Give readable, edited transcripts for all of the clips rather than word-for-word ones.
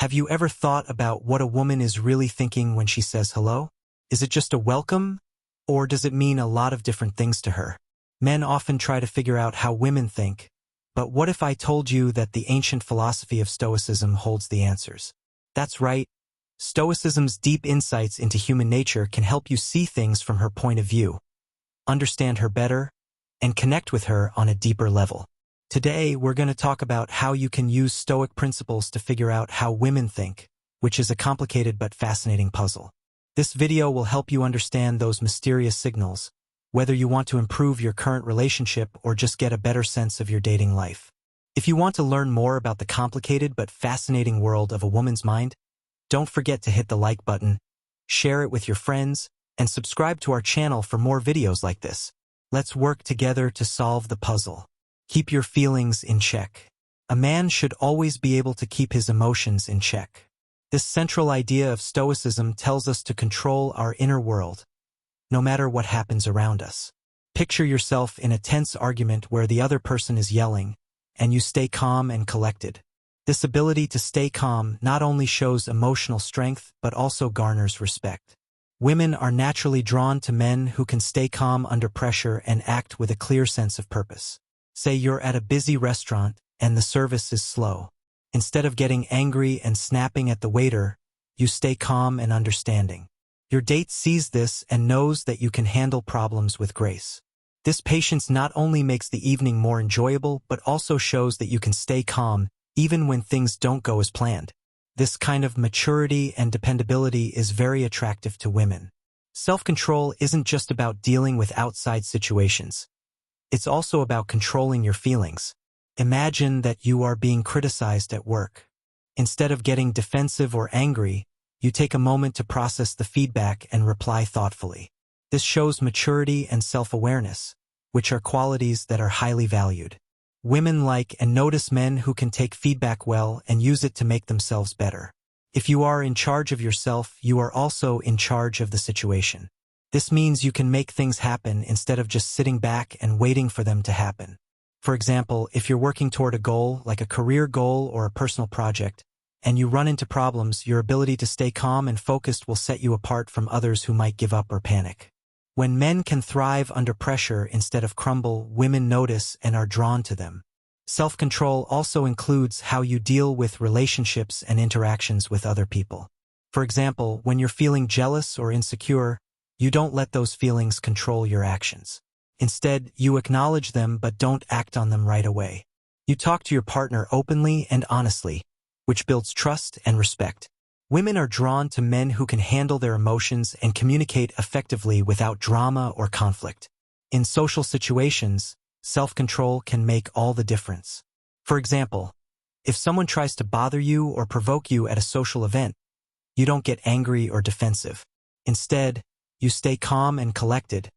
Have you ever thought about what a woman is really thinking when she says hello? Is it just a welcome, or does it mean a lot of different things to her? Men often try to figure out how women think, but what if I told you that the ancient philosophy of Stoicism holds the answers? That's right. Stoicism's deep insights into human nature can help you see things from her point of view, understand her better, and connect with her on a deeper level. Today, we're going to talk about how you can use Stoic principles to figure out how women think, which is a complicated but fascinating puzzle. This video will help you understand those mysterious signals, whether you want to improve your current relationship or just get a better sense of your dating life. If you want to learn more about the complicated but fascinating world of a woman's mind, don't forget to hit the like button, share it with your friends, and subscribe to our channel for more videos like this. Let's work together to solve the puzzle. Keep your feelings in check. A man should always be able to keep his emotions in check. This central idea of Stoicism tells us to control our inner world, no matter what happens around us. Picture yourself in a tense argument where the other person is yelling, and you stay calm and collected. This ability to stay calm not only shows emotional strength but also garners respect. Women are naturally drawn to men who can stay calm under pressure and act with a clear sense of purpose. Say you're at a busy restaurant and the service is slow. Instead of getting angry and snapping at the waiter, you stay calm and understanding. Your date sees this and knows that you can handle problems with grace. This patience not only makes the evening more enjoyable but also shows that you can stay calm even when things don't go as planned. This kind of maturity and dependability is very attractive to women. Self-control isn't just about dealing with outside situations. It's also about controlling your feelings. Imagine that you are being criticized at work. Instead of getting defensive or angry, you take a moment to process the feedback and reply thoughtfully. This shows maturity and self-awareness, which are qualities that are highly valued. Women like and notice men who can take feedback well and use it to make themselves better. If you are in charge of yourself, you are also in charge of the situation. This means you can make things happen instead of just sitting back and waiting for them to happen. For example, if you're working toward a goal, like a career goal or a personal project, and you run into problems, your ability to stay calm and focused will set you apart from others who might give up or panic. When men can thrive under pressure instead of crumble, women notice and are drawn to them. Self-control also includes how you deal with relationships and interactions with other people. For example, when you're feeling jealous or insecure, you don't let those feelings control your actions. Instead, you acknowledge them but don't act on them right away. You talk to your partner openly and honestly, which builds trust and respect. Women are drawn to men who can handle their emotions and communicate effectively without drama or conflict. In social situations, self-control can make all the difference. For example, if someone tries to bother you or provoke you at a social event, you don't get angry or defensive. Instead, you stay calm and collected,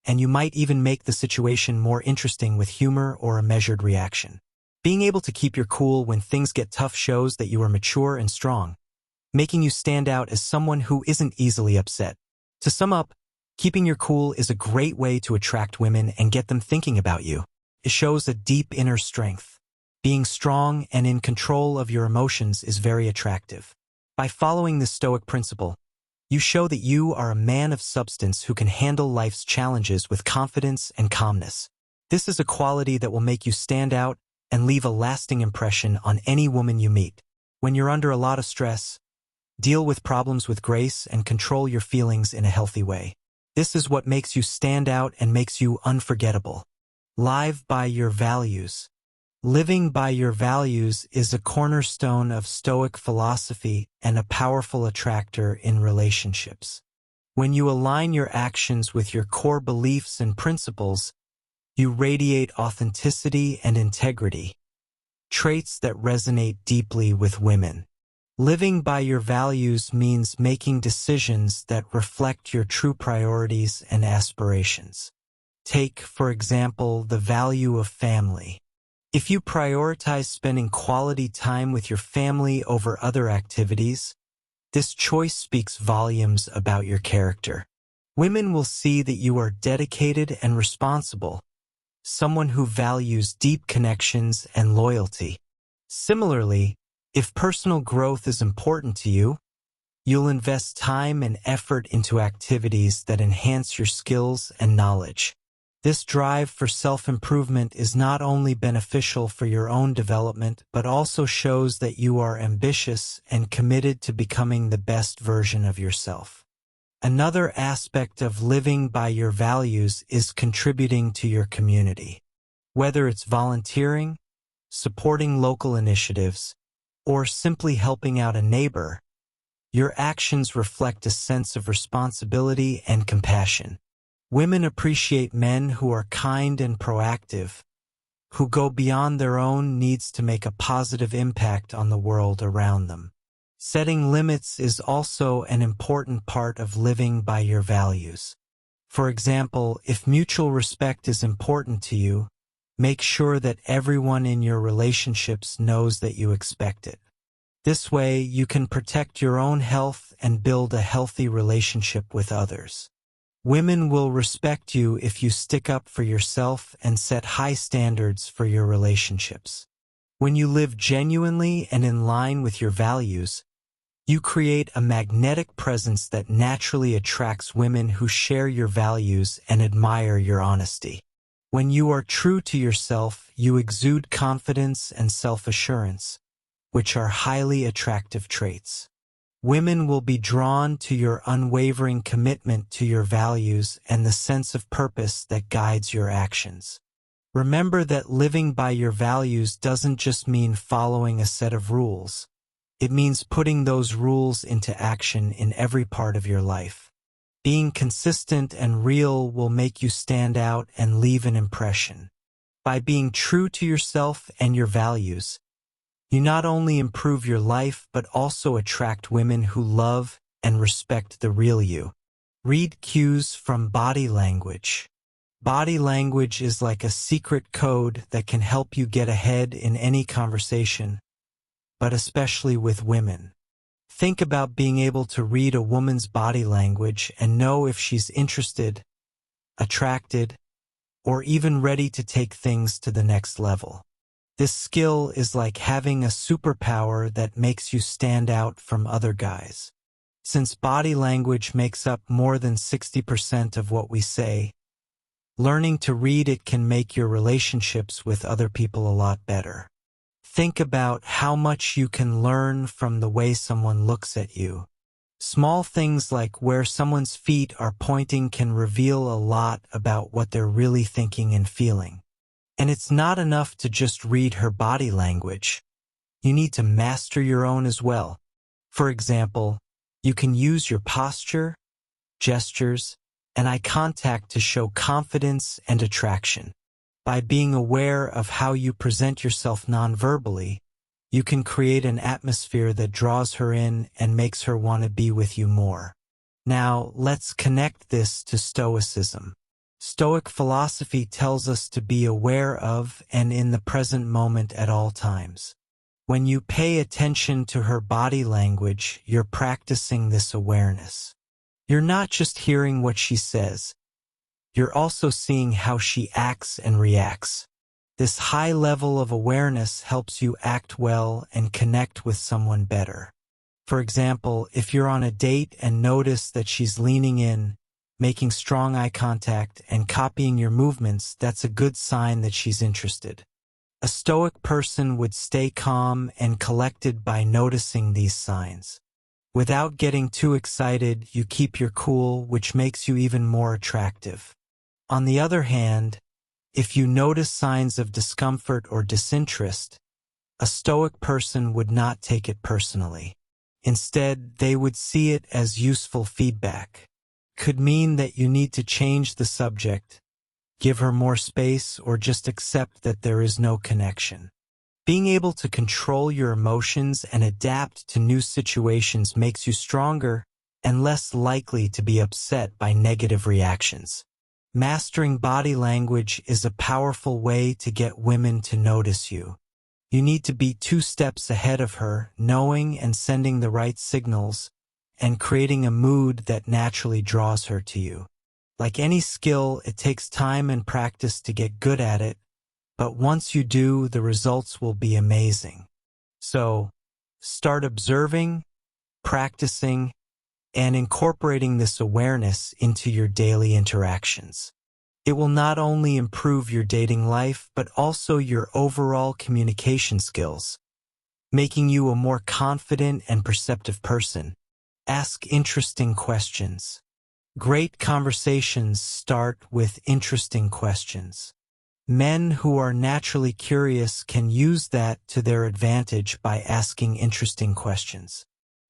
and you might even make the situation more interesting with humor or a measured reaction. Being able to keep your cool when things get tough shows that you are mature and strong, making you stand out as someone who isn't easily upset. To sum up, keeping your cool is a great way to attract women and get them thinking about you. It shows a deep inner strength. Being strong and in control of your emotions is very attractive. By following this Stoic principle, you show that you are a man of substance who can handle life's challenges with confidence and calmness. This is a quality that will make you stand out and leave a lasting impression on any woman you meet. When you're under a lot of stress, deal with problems with grace and control your feelings in a healthy way. This is what makes you stand out and makes you unforgettable. Live by your values. Living by your values is a cornerstone of Stoic philosophy and a powerful attractor in relationships. When you align your actions with your core beliefs and principles, you radiate authenticity and integrity, traits that resonate deeply with women. Living by your values means making decisions that reflect your true priorities and aspirations. Take, for example, the value of family. If you prioritize spending quality time with your family over other activities, this choice speaks volumes about your character. Women will see that you are dedicated and responsible, someone who values deep connections and loyalty. Similarly, If personal growth is important to you, you'll invest time and effort into activities that enhance your skills and knowledge. This drive for self-improvement is not only beneficial for your own development, but also shows that you are ambitious and committed to becoming the best version of yourself. Another aspect of living by your values is contributing to your community. Whether it's volunteering, supporting local initiatives, or simply helping out a neighbor, your actions reflect a sense of responsibility and compassion. Women appreciate men who are kind and proactive, who go beyond their own needs to make a positive impact on the world around them. Setting limits is also an important part of living by your values. For example, if mutual respect is important to you, make sure that everyone in your relationships knows that you expect it. This way, you can protect your own health and build a healthy relationship with others. Women will respect you if you stick up for yourself and set high standards for your relationships. When you live genuinely and in line with your values, you create a magnetic presence that naturally attracts women who share your values and admire your honesty. When you are true to yourself, you exude confidence and self-assurance, which are highly attractive traits. Women will be drawn to your unwavering commitment to your values and the sense of purpose that guides your actions. Remember that living by your values doesn't just mean following a set of rules. It means putting those rules into action in every part of your life. Being consistent and real will make you stand out and leave an impression. By being true to yourself and your values, you not only improve your life but also attract women who love and respect the real you. Read cues from body language. Body language is like a secret code that can help you get ahead in any conversation, but especially with women. Think about being able to read a woman's body language and know if she's interested, attracted, or even ready to take things to the next level. This skill is like having a superpower that makes you stand out from other guys. Since body language makes up more than 60% of what we say, learning to read it can make your relationships with other people a lot better. Think about how much you can learn from the way someone looks at you. Small things like where someone's feet are pointing can reveal a lot about what they're really thinking and feeling. And it's not enough to just read her body language. You need to master your own as well. For example, you can use your posture, gestures, and eye contact to show confidence and attraction. By being aware of how you present yourself non-verbally, you can create an atmosphere that draws her in and makes her want to be with you more. Now, let's connect this to Stoicism. Stoic philosophy tells us to be aware of and in the present moment at all times. When you pay attention to her body language, you're practicing this awareness. You're not just hearing what she says, you're also seeing how she acts and reacts. This high level of awareness helps you act well and connect with someone better. For example, if you're on a date and notice that she's leaning in, making strong eye contact, and copying your movements, that's a good sign that she's interested. A Stoic person would stay calm and collected by noticing these signs. Without getting too excited, you keep your cool, which makes you even more attractive. On the other hand, if you notice signs of discomfort or disinterest, a Stoic person would not take it personally. Instead, they would see it as useful feedback. Could mean that you need to change the subject, give her more space, or just accept that there is no connection. Being able to control your emotions and adapt to new situations makes you stronger and less likely to be upset by negative reactions. Mastering body language is a powerful way to get women to notice you. You need to be 2 steps ahead of her, knowing and sending the right signals, and creating a mood that naturally draws her to you. Like any skill, it takes time and practice to get good at it, but once you do, the results will be amazing. So, Start observing, practicing, and incorporating this awareness into your daily interactions. It will not only improve your dating life, but also your overall communication skills, making you a more confident and perceptive person. Ask interesting questions. Great conversations start with interesting questions. Men who are naturally curious can use that to their advantage by asking interesting questions.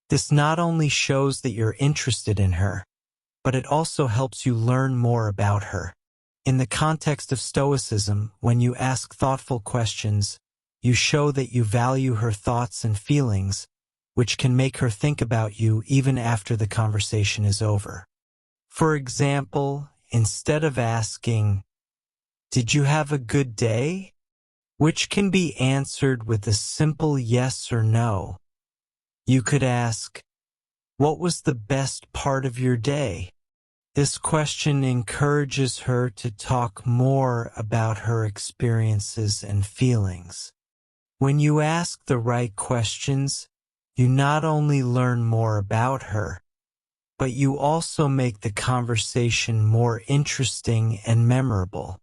This not only shows that you're interested in her, but it also helps you learn more about her. In the context of Stoicism, when you ask thoughtful questions, you show that you value her thoughts and feelings, which can make her think about you even after the conversation is over. For example, instead of asking, "Did you have a good day?" which can be answered with a simple yes or no, you could ask, "What was the best part of your day?" This question encourages her to talk more about her experiences and feelings. When you ask the right questions, you not only learn more about her, but you also make the conversation more interesting and memorable.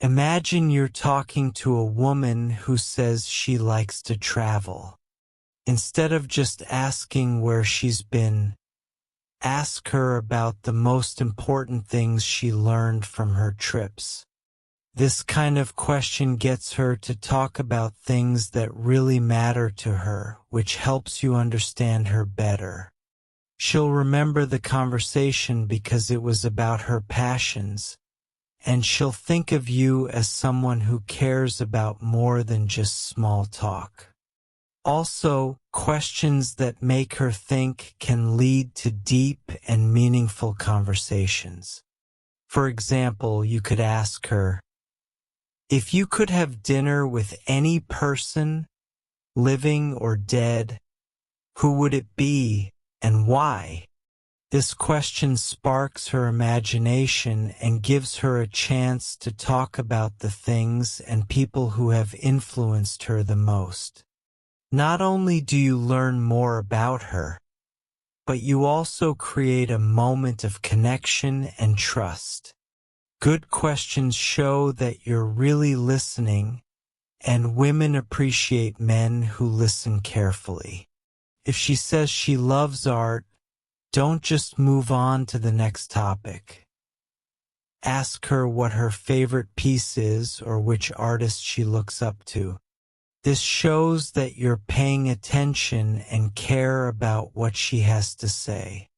Imagine you're talking to a woman who says she likes to travel. Instead of just asking where she's been, ask her about the most important things she learned from her trips. This kind of question gets her to talk about things that really matter to her, which helps you understand her better. She'll remember the conversation because it was about her passions, and she'll think of you as someone who cares about more than just small talk. Also, questions that make her think can lead to deep and meaningful conversations. For example, you could ask her, "If you could have dinner with any person, living or dead, who would it be and why?" This question sparks her imagination and gives her a chance to talk about the things and people who have influenced her the most. Not only do you learn more about her, but you also create a moment of connection and trust. Good questions show that you're really listening, and women appreciate men who listen carefully. If she says she loves art, don't just move on to the next topic. Ask her what her favorite piece is or which artist she looks up to. This shows that you're paying attention and care about what she has to say.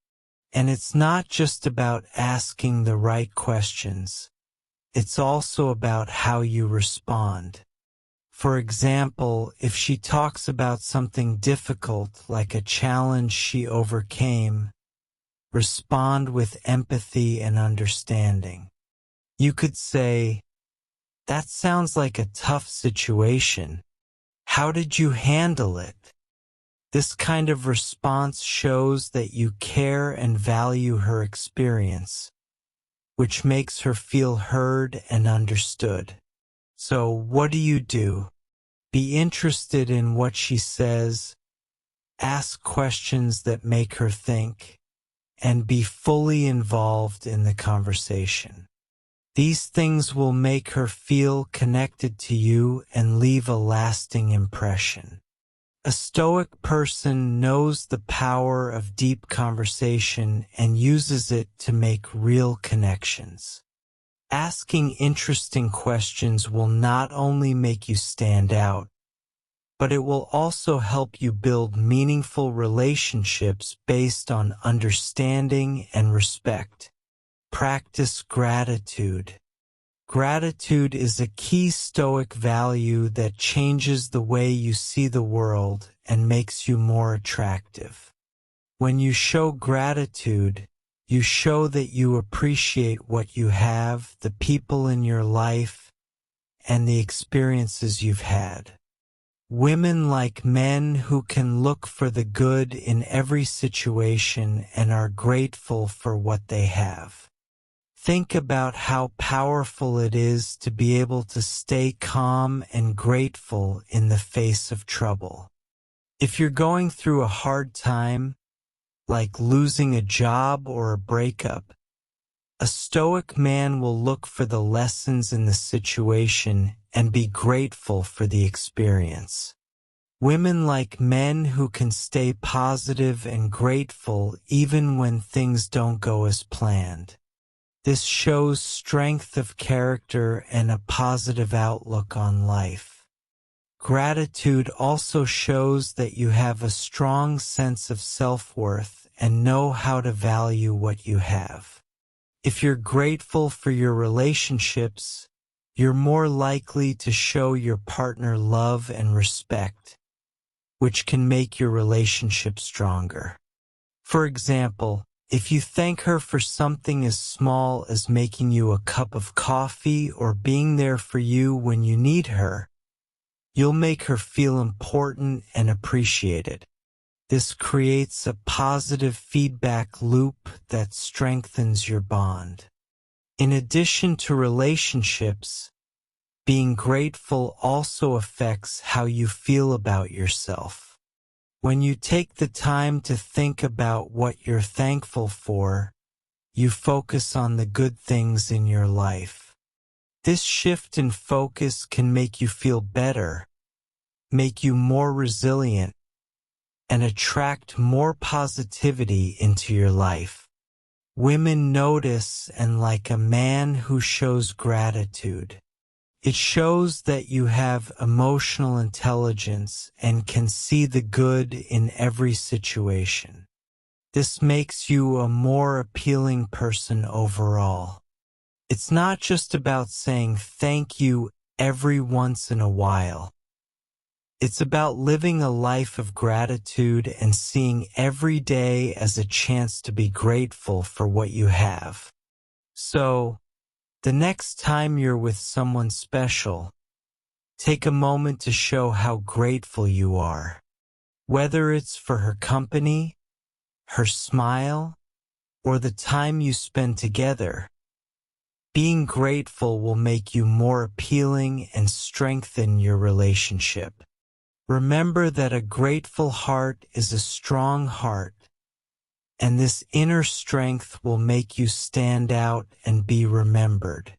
And it's not just about asking the right questions. It's also about how you respond. For example, if she talks about something difficult like a challenge she overcame, respond with empathy and understanding. You could say, "That sounds like a tough situation. How did you handle it?" This kind of response shows that you care and value her experience, which makes her feel heard and understood. So what do? Be interested in what she says, ask questions that make her think, and be fully involved in the conversation. These things will make her feel connected to you and leave a lasting impression. A Stoic person knows the power of deep conversation and uses it to make real connections. Asking interesting questions will not only make you stand out, but it will also help you build meaningful relationships based on understanding and respect. Practice gratitude. Gratitude is a key Stoic value that changes the way you see the world and makes you more attractive. When you show gratitude, you show that you appreciate what you have, the people in your life, and the experiences you've had. Women like men who can look for the good in every situation and are grateful for what they have. Think about how powerful it is to be able to stay calm and grateful in the face of trouble. If you're going through a hard time, like losing a job or a breakup, a Stoic man will look for the lessons in the situation and be grateful for the experience. Women like men who can stay positive and grateful even when things don't go as planned. This shows strength of character and a positive outlook on life. Gratitude also shows that you have a strong sense of self-worth and know how to value what you have. If you're grateful for your relationships, you're more likely to show your partner love and respect, which can make your relationship stronger. For example, if you thank her for something as small as making you a cup of coffee or being there for you when you need her, you'll make her feel important and appreciated. This creates a positive feedback loop that strengthens your bond. In addition to relationships, being grateful also affects how you feel about yourself. When you take the time to think about what you're thankful for, you focus on the good things in your life. This shift in focus can make you feel better, make you more resilient, and attract more positivity into your life. Women notice and like a man who shows gratitude. It shows that you have emotional intelligence and can see the good in every situation. This makes you a more appealing person overall. It's not just about saying thank you every once in a while. It's about living a life of gratitude and seeing every day as a chance to be grateful for what you have. So, the next time you're with someone special, take a moment to show how grateful you are. Whether it's for her company, her smile, or the time you spend together, being grateful will make you more appealing and strengthen your relationship. Remember that a grateful heart is a strong heart, and this inner strength will make you stand out and be remembered.